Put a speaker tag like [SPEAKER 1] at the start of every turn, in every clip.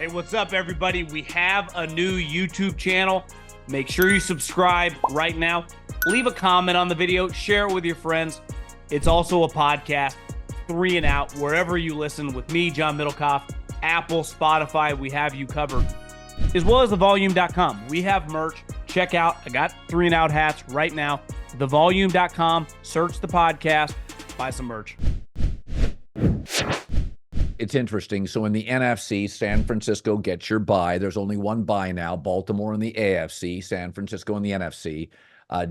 [SPEAKER 1] Hey, what's up, everybody? We have a new YouTube channel. Make sure you subscribe right now. Leave a comment on the video. Share it with your friends. It's also a podcast, 3 and Out, wherever you listen with me, John Middlekauff, Apple, Spotify. We have you covered, as well as thevolume.com. We have merch. Check out. I got 3 and Out hats right now. Thevolume.com. Search the podcast. Buy some merch.
[SPEAKER 2] It's interesting. So in the NFC, San Francisco gets your bye. There's only one bye now. Baltimore in the AFC, San Francisco in the NFC,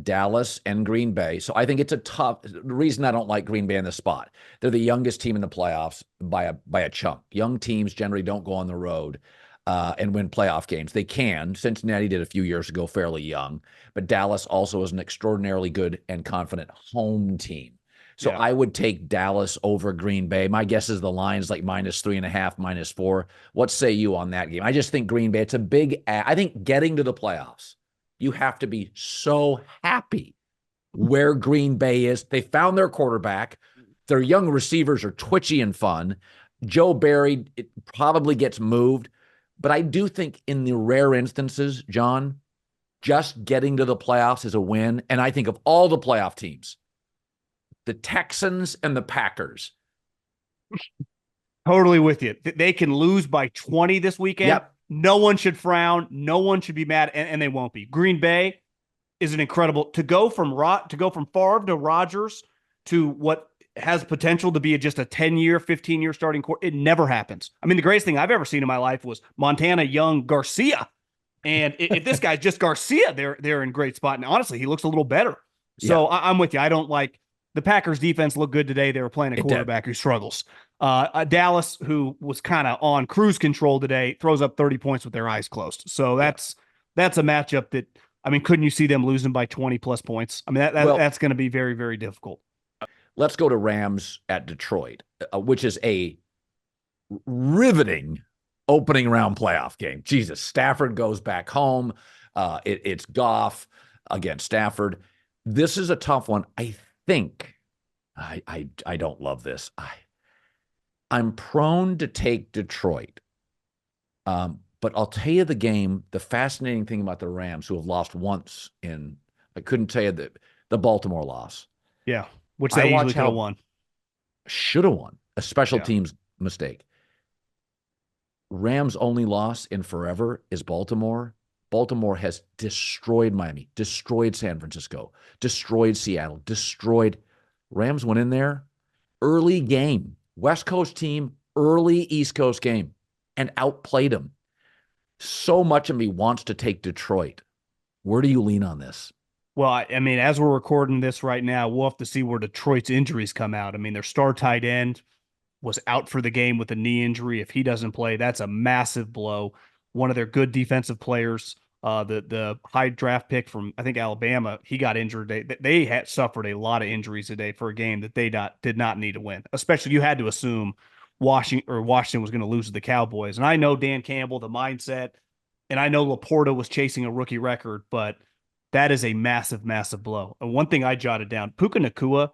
[SPEAKER 2] Dallas and Green Bay. So I think it's a tough. The reason I don't like Green Bay in this spot, they're the youngest team in the playoffs by a chunk. Young teams generally don't go on the road and win playoff games. They can. Cincinnati did a few years ago, fairly young. But Dallas also is an extraordinarily good and confident home team. So yeah. I would take Dallas over Green Bay. My guess is the line's like -3.5, -4. What say you on that game? I just think Green Bay, it's a big, I think getting to the playoffs, you have to be so happy where Green Bay is. They found their quarterback. Their young receivers are twitchy and fun. Joe Barry, it probably gets moved. But I do think in the rare instances, John, just getting to the playoffs is a win. And I think of all the playoff teams, the Texans and the Packers.
[SPEAKER 1] Totally with you. They can lose by 20 this weekend.
[SPEAKER 2] Yep.
[SPEAKER 1] No one should frown. No one should be mad, and they won't be. Green Bay is an incredible to go from Favre to Rodgers to what has potential to be just a 10-year, 15-year starting court. It never happens. I mean, the greatest thing I've ever seen in my life was Montana young Garcia. And if this guy's just Garcia, they're in great spot. And honestly, he looks a little better. So yeah. I'm with you. I don't like the Packers defense looked good today. They were playing a quarterback who struggles. Dallas, who was kind of on cruise control today, throws up 30 points with their eyes closed. So that's a matchup that, I mean, couldn't you see them losing by 20-plus points? I mean, that's going to be very, very difficult.
[SPEAKER 2] Let's go to Rams at Detroit, which is a riveting opening round playoff game. Jesus, Stafford goes back home. It's Goff against Stafford. This is a tough one. I think I don't love this. I'm prone to take Detroit. But I'll tell you the fascinating thing about the Rams, who have lost once I couldn't tell you the Baltimore loss.
[SPEAKER 1] Yeah, which they easily could have won.
[SPEAKER 2] Should have won. A special teams mistake. Rams' only loss in forever is Baltimore. Baltimore has destroyed Miami, destroyed San Francisco, destroyed Seattle, destroyed. Rams went in there, early game, West Coast team, early East Coast game, and outplayed them. So much of me wants to take Detroit. Where do you lean on this?
[SPEAKER 1] Well, I mean, as we're recording this right now, we'll have to see where Detroit's injuries come out. I mean, their star tight end was out for the game with a knee injury. If he doesn't play, that's a massive blow. One of their good defensive players, the high draft pick from, I think, Alabama, he got injured. They had suffered a lot of injuries today for a game that they did not need to win. Especially, you had to assume Washington was going to lose to the Cowboys. And I know Dan Campbell, the mindset, and I know Laporta was chasing a rookie record, but that is a massive, massive blow. And one thing I jotted down, Puka Nacua,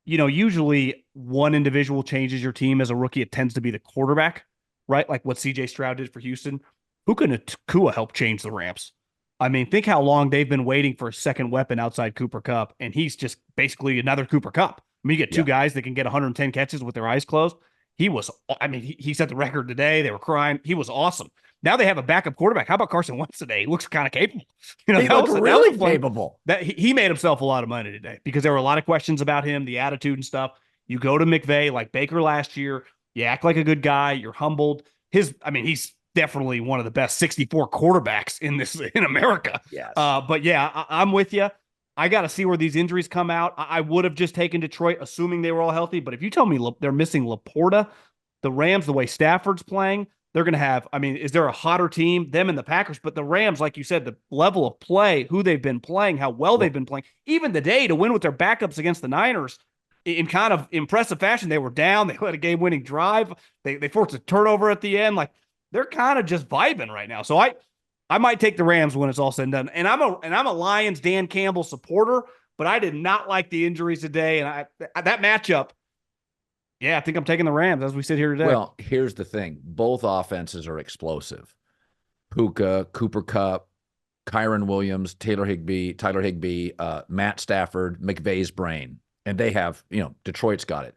[SPEAKER 1] usually one individual changes your team as a rookie. It tends to be the quarterback, right? Like what CJ Stroud did for Houston. Puka Nacua helped change the Rams. I mean, think how long they've been waiting for a second weapon outside Cooper Kupp, and he's just basically another Cooper Kupp. I mean, you get two guys that can get 110 catches with their eyes closed. He set the record today. They were crying. He was awesome. Now they have a backup quarterback. How about Carson Wentz today? He looks kind of capable.
[SPEAKER 2] He looks really capable.
[SPEAKER 1] He made himself a lot of money today because there were a lot of questions about him, the attitude and stuff. You go to McVay like Baker last year. You act like a good guy. You're humbled. He's definitely one of the best 64 quarterbacks in America.
[SPEAKER 2] Yes.
[SPEAKER 1] But yeah, I'm with you. I got to see where these injuries come out. I would have just taken Detroit, assuming they were all healthy. But if you tell me they're missing Laporta, the Rams, the way Stafford's playing, they're going to have, is there a hotter team? Them and the Packers. But the Rams, like you said, the level of play, who they've been playing, how well they've been playing, even today to win with their backups against the Niners in kind of impressive fashion. They were down. They had a game-winning drive. They forced a turnover at the end. Like, they're kind of just vibing right now. So I might take the Rams when it's all said and done. And I'm a Lions Dan Campbell supporter, but I did not like the injuries today. And that matchup, Yeah, I think I'm taking the Rams as we sit here today.
[SPEAKER 2] Well, here's the thing. Both offenses are explosive. Puka, Cooper Kupp, Kyron Williams, Tyler Higbee, Matt Stafford, McVay's brain. And they have, Detroit's got it.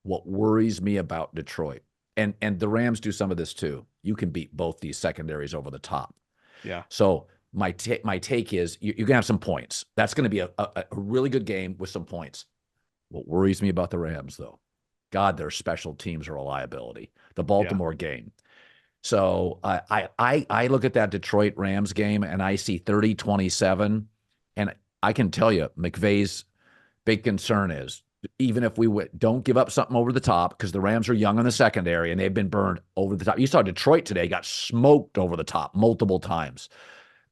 [SPEAKER 2] What worries me about Detroit, and the Rams do some of this too, you can beat both these secondaries over the top.
[SPEAKER 1] Yeah.
[SPEAKER 2] So my take is you can have some points. That's going to be a really good game with some points. What worries me about the Rams, though, God, their special teams are a liability. The Baltimore game. So I look at that Detroit Rams game and I see 30-27, and I can tell you McVay's big concern is even if we don't give up something over the top, because the Rams are young in the secondary and they've been burned over the top. You saw Detroit today got smoked over the top multiple times.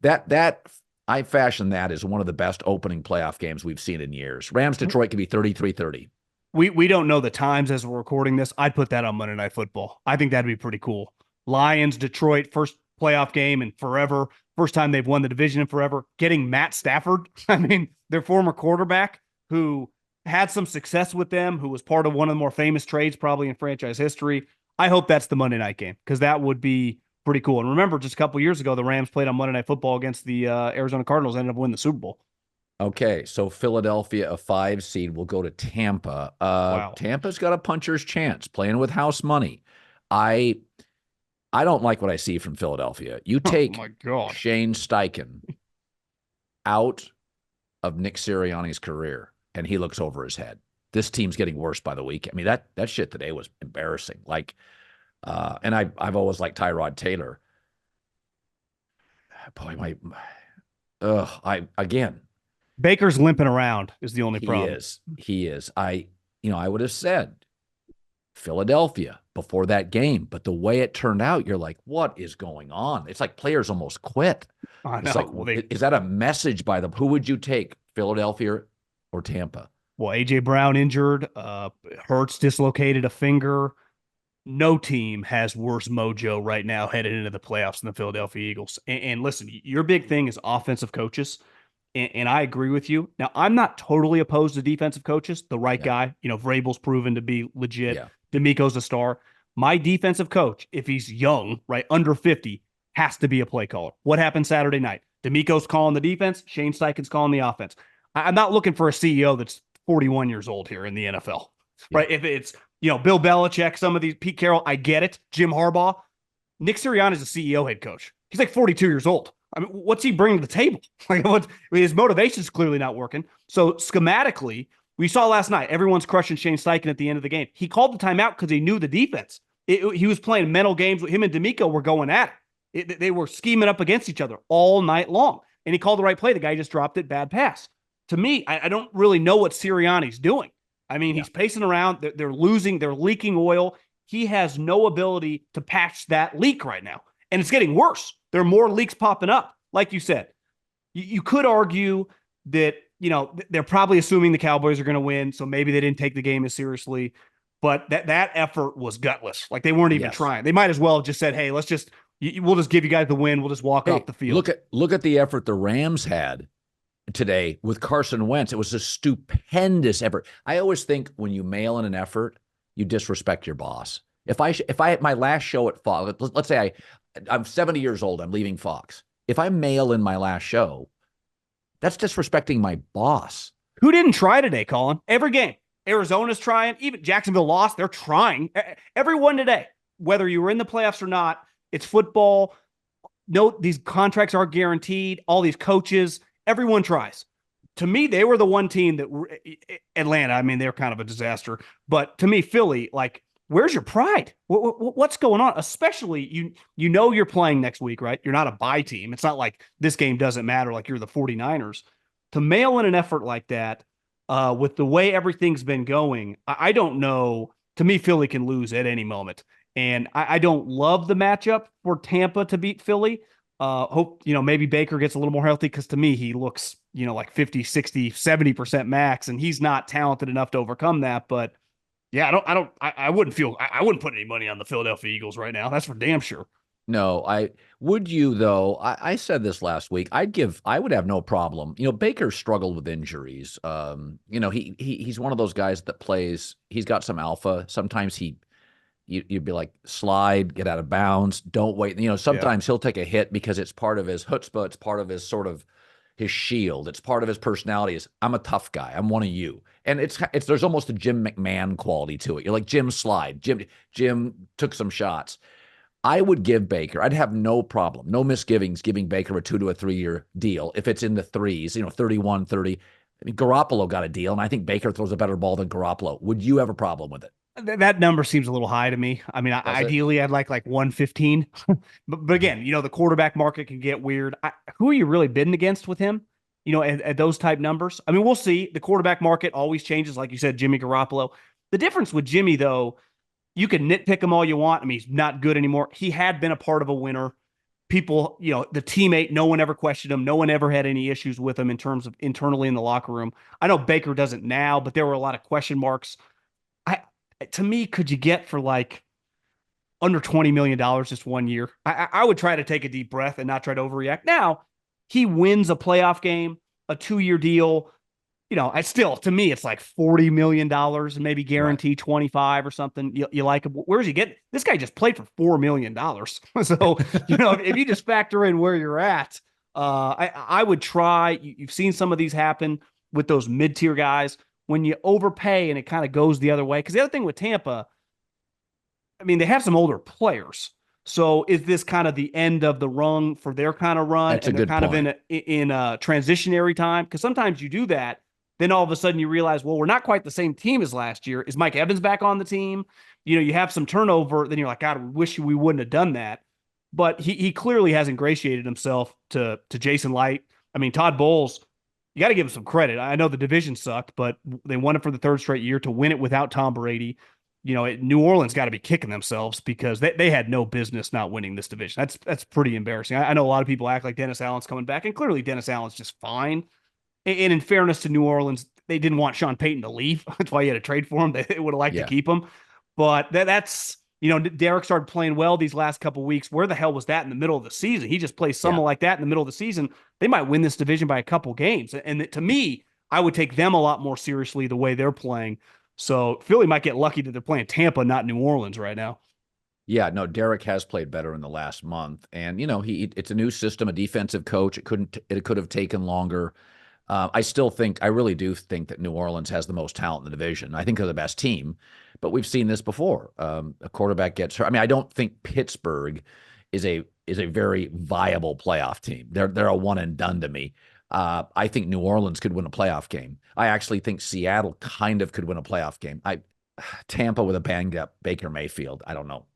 [SPEAKER 2] That I fashioned that as one of the best opening playoff games we've seen in years. Rams Detroit could be 33-30.
[SPEAKER 1] We don't know the times as we're recording this. I'd put that on Monday Night Football. I think that'd be pretty cool. Lions, Detroit, first playoff game in forever. First time they've won the division in forever. Getting Matt Stafford, I mean, their former quarterback who had some success with them, who was part of one of the more famous trades probably in franchise history. I hope that's the Monday night game because that would be pretty cool. And remember, just a couple years ago, the Rams played on Monday Night Football against the Arizona Cardinals, ended up winning the Super Bowl.
[SPEAKER 2] Okay, so Philadelphia, a 5 seed, will go to Tampa.
[SPEAKER 1] Wow.
[SPEAKER 2] Tampa's got a puncher's chance, playing with house money. I don't like what I see from Philadelphia. You take Shane Steichen out of Nick Sirianni's career, and he looks over his head. This team's getting worse by the week. I mean, that shit today was embarrassing. Like, and I've always liked Tyrod Taylor. Boy, again.
[SPEAKER 1] Baker's limping around is the only problem.
[SPEAKER 2] He is. I would have said Philadelphia before that game, but the way it turned out, you're like, what is going on? It's like players almost quit.
[SPEAKER 1] I know.
[SPEAKER 2] It's like, is that a message by them? Who would you take, Philadelphia or Tampa?
[SPEAKER 1] Well, A.J. Brown injured, Hurts dislocated a finger. No team has worse mojo right now headed into the playoffs than the Philadelphia Eagles. And listen, your big thing is offensive coaches. And I agree with you. Now, I'm not totally opposed to defensive coaches. The right guy, Vrabel's proven to be legit. Yeah. D'Amico's a star. My defensive coach, if he's young, right, under 50, has to be a play caller. What happened Saturday night? D'Amico's calling the defense. Shane Steichen's calling the offense. I'm not looking for a CEO that's 41 years old here in the NFL, right? If it's, Bill Belichick, some of these, Pete Carroll, I get it. Jim Harbaugh. Nick Sirianni is a CEO head coach. He's like 42 years old. I mean, what's he bringing to the table? His motivation's clearly not working. So schematically, we saw last night, everyone's crushing Shane Steichen at the end of the game. He called the timeout because he knew the defense. He was playing mental games with him, and D'Amico were going at it. They were scheming up against each other all night long. And he called the right play. The guy just dropped it, bad pass. To me, I don't really know what Sirianni's doing. I mean, he's pacing around. They're losing. They're leaking oil. He has no ability to patch that leak right now. And it's getting worse. There are more leaks popping up. Like you said, you could argue that, they're probably assuming the Cowboys are going to win. So maybe they didn't take the game as seriously. But that effort was gutless. Like they weren't even trying. They might as well have just said, hey, we'll just give you guys the win. We'll just walk off the field.
[SPEAKER 2] Look at the effort the Rams had today with Carson Wentz. It was a stupendous effort. I always think when you mail in an effort, you disrespect your boss. If I had my last show at Fox, let's say I'm 70 years old, I'm leaving Fox. If I mail in my last show, that's disrespecting my boss.
[SPEAKER 1] Who didn't try today, Colin? Every game. Arizona's trying. Even Jacksonville lost. They're trying. Everyone today, whether you were in the playoffs or not, it's football. No, these contracts are guaranteed. All these coaches, everyone tries. To me, they were the one team that Atlanta, I mean, they're kind of a disaster. But to me, Philly, like, where's your pride? What's going on? Especially, you're playing next week, right? You're not a bye team. It's not like this game doesn't matter like you're the 49ers. To mail in an effort like that, with the way everything's been going, I don't know. To me, Philly can lose at any moment. And I don't love the matchup for Tampa to beat Philly. Hope, maybe Baker gets a little more healthy because to me, he looks, like 50, 60, 70% max, and he's not talented enough to overcome that. But yeah, I wouldn't put any money on the Philadelphia Eagles right now. That's for damn sure.
[SPEAKER 2] No, I would you though. I said this last week. I would have no problem. Baker struggled with injuries. He's one of those guys that plays, he's got some alpha. Sometimes you'd be like, slide, get out of bounds, don't wait.
[SPEAKER 1] Yeah.
[SPEAKER 2] Sometimes he'll take a hit because it's part of his chutzpah, it's part of his sort of his shield, it's part of his personality. Is I'm a tough guy, I'm one of you, and it's there's almost a Jim McMahon quality to it. You're like Jim slide, Jim took some shots. I would give Baker, I'd have no problem, no misgivings giving Baker a 2 to a 3 year deal if it's in the threes, 31, 30. I mean, Garoppolo got a deal, and I think Baker throws a better ball than Garoppolo. Would you have a problem with it?
[SPEAKER 1] That number seems a little high to me. I mean,
[SPEAKER 2] Does it?
[SPEAKER 1] ideally, I'd like 115, but again, the quarterback market can get weird. Who are you really bidding against with him? At those type numbers. I mean, we'll see. The quarterback market always changes, like you said, Jimmy Garoppolo. The difference with Jimmy, though, you can nitpick him all you want. I mean, he's not good anymore. He had been a part of a winner. People, the teammate, no one ever questioned him. No one ever had any issues with him in terms of internally in the locker room. I know Baker doesn't now, but there were a lot of question marks. I To me, could you get for like under $20 million just 1 year? I would try to take a deep breath and not try to overreact. Now, he wins a playoff game, a 2 year deal. I still, to me, it's like $40 million and maybe
[SPEAKER 2] Right.
[SPEAKER 1] guarantee 25 or something. You like him? Where's he getting? This guy just played for $4 million. So, if you just factor in where you're at, I would try. You've seen some of these happen with those mid tier guys when you overpay and it kind of goes the other way. Because the other thing with Tampa, I mean, they have some older players. So is this kind of the end of the rung for their kind of run,
[SPEAKER 2] That's a
[SPEAKER 1] and they're
[SPEAKER 2] good
[SPEAKER 1] kind of
[SPEAKER 2] point.
[SPEAKER 1] in a transitionary time? Because sometimes you do that, then all of a sudden you realize, well, we're not quite the same team as last year. Is Mike Evans back on the team? You have some turnover, then you're like, God, I wish we wouldn't have done that. But he clearly has ingratiated himself to Jason Light. I mean, Todd Bowles, you got to give him some credit. I know the division sucked, but they won it for the third straight year to win it without Tom Brady. New Orleans got to be kicking themselves because they had no business not winning this division. That's pretty embarrassing. I know a lot of people act like Dennis Allen's coming back, and clearly Dennis Allen's just fine. And in fairness to New Orleans, they didn't want Sean Payton to leave. That's why you had to trade for him. They would have liked to
[SPEAKER 2] Yeah.
[SPEAKER 1] keep him. But that's, Derek started playing well these last couple of weeks. Where the hell was that in the middle of the season? He just plays
[SPEAKER 2] Yeah.
[SPEAKER 1] someone like that in the middle of the season. They might win this division by a couple games. And to me, I would take them a lot more seriously the way they're playing. So Philly might get lucky that they're playing Tampa, not New Orleans right now.
[SPEAKER 2] Yeah, no, Derek has played better in the last month, and it's a new system, a defensive coach. It could have taken longer. I really do think that New Orleans has the most talent in the division. I think they're the best team, but we've seen this before. A quarterback gets hurt. I mean, I don't think Pittsburgh is a very viable playoff team. They're a one and done to me. I think New Orleans could win a playoff game. I actually think Seattle kind of could win a playoff game. Tampa with a banged up Baker Mayfield. I don't know.